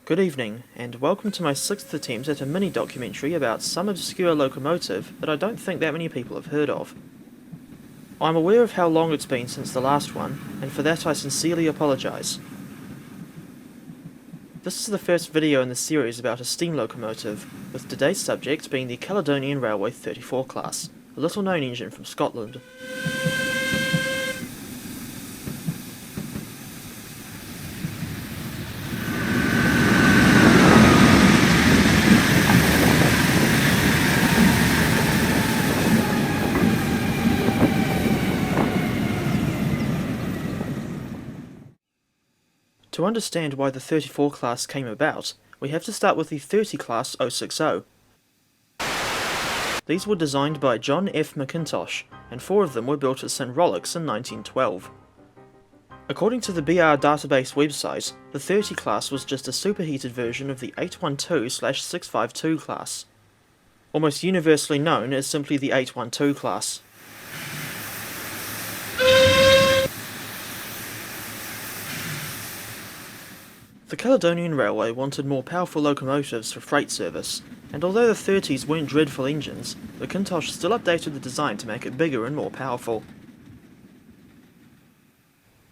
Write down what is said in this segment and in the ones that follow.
Good evening, and welcome to my 6th attempt at a mini-documentary about some obscure locomotive that I don't think that many people have heard of. I'm aware of how long it's been since the last one, and for that I sincerely apologise. This is the first video in the series about a steam locomotive, with today's subject being the Caledonian Railway 34 class, a little-known engine from Scotland. To understand why the 34 class came about, we have to start with the 30 class 060. These were designed by John F. McIntosh, and 4 of them were built at St. Rollox in 1912. According to the BR database website, the 30 class was just a superheated version of the 812/652 class, almost universally known as simply the 812 class. The Caledonian Railway wanted more powerful locomotives for freight service, and although the 30s weren't dreadful engines, McIntosh still updated the design to make it bigger and more powerful.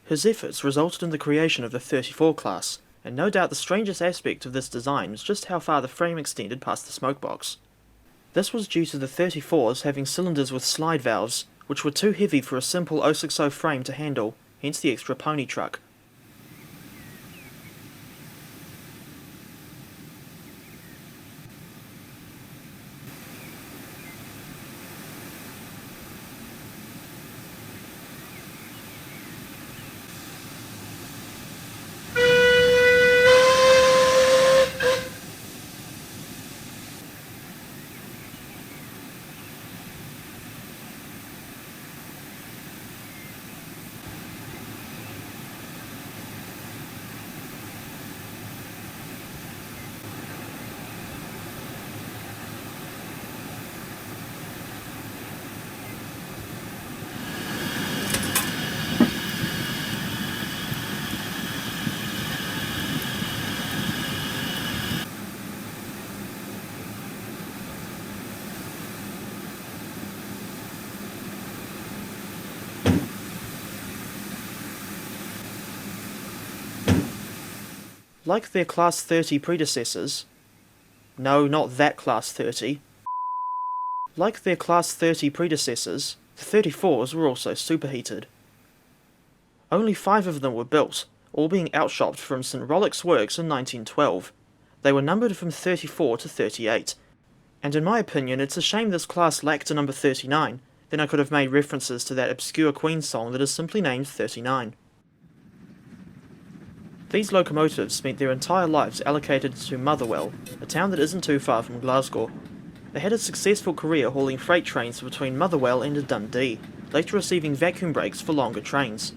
His efforts resulted in the creation of the 34 class, and no doubt the strangest aspect of this design was just how far the frame extended past the smokebox. This was due to the 34s having cylinders with slide valves, which were too heavy for a simple 060 frame to handle, hence the extra pony truck. Like their Class 30 predecessors, no, not that Class 30, like their Class 30 predecessors, the 34s were also superheated. Only 5 of them were built, all being outshopped from St. Rollox Works in 1912. They were numbered from 34 to 38, and in my opinion it's a shame this class lacked a number 39, then I could have made references to that obscure Queen song that is simply named 39. These locomotives spent their entire lives allocated to Motherwell, a town that isn't too far from Glasgow. They had a successful career hauling freight trains between Motherwell and Dundee, later receiving vacuum brakes for longer trains.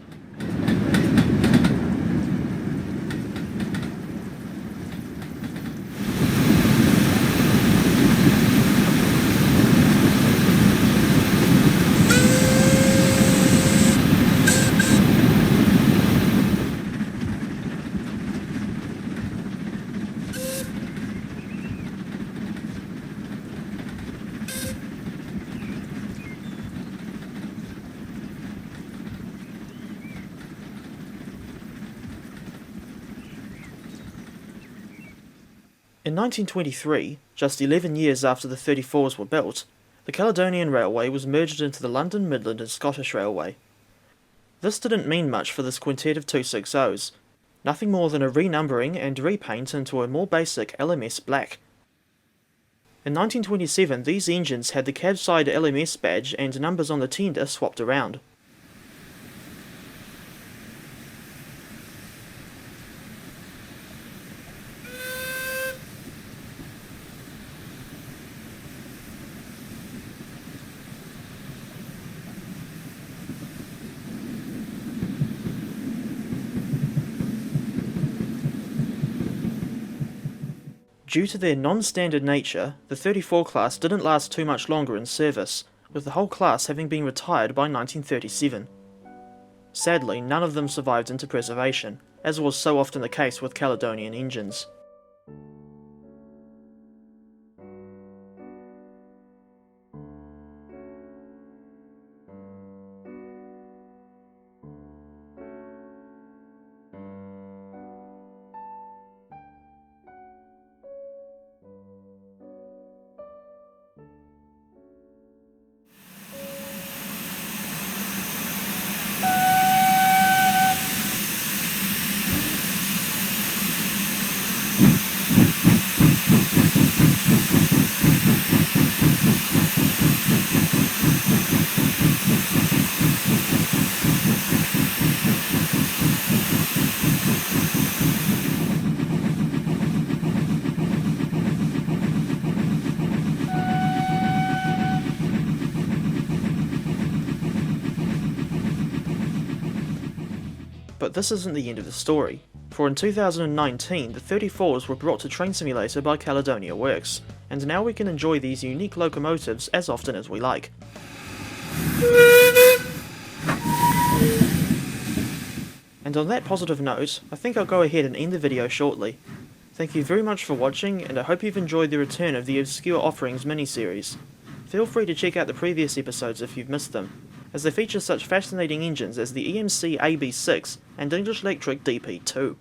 In 1923, just 11 years after the 34s were built, the Caledonian Railway was merged into the London, Midland and Scottish Railway. This didn't mean much for this quintet of 260s, nothing more than a renumbering and repaint into a more basic LMS black. In 1927 these engines had the cabside LMS badge and numbers on the tender swapped around. Due to their non-standard nature, the 34 class didn't last too much longer in service, with the whole class having been retired by 1937. Sadly, none of them survived into preservation, as was so often the case with Caledonian engines. But this isn't the end of the story, for in 2019 the 34s were brought to Train Simulator by Caledonian Works, and now we can enjoy these unique locomotives as often as we like. And on that positive note, I think I'll go ahead and end the video shortly. Thank you very much for watching, and I hope you've enjoyed the return of the Obscure Offerings miniseries. Feel free to check out the previous episodes if you've missed them, as they feature such fascinating engines as the EMC AB6 and English Electric DP2.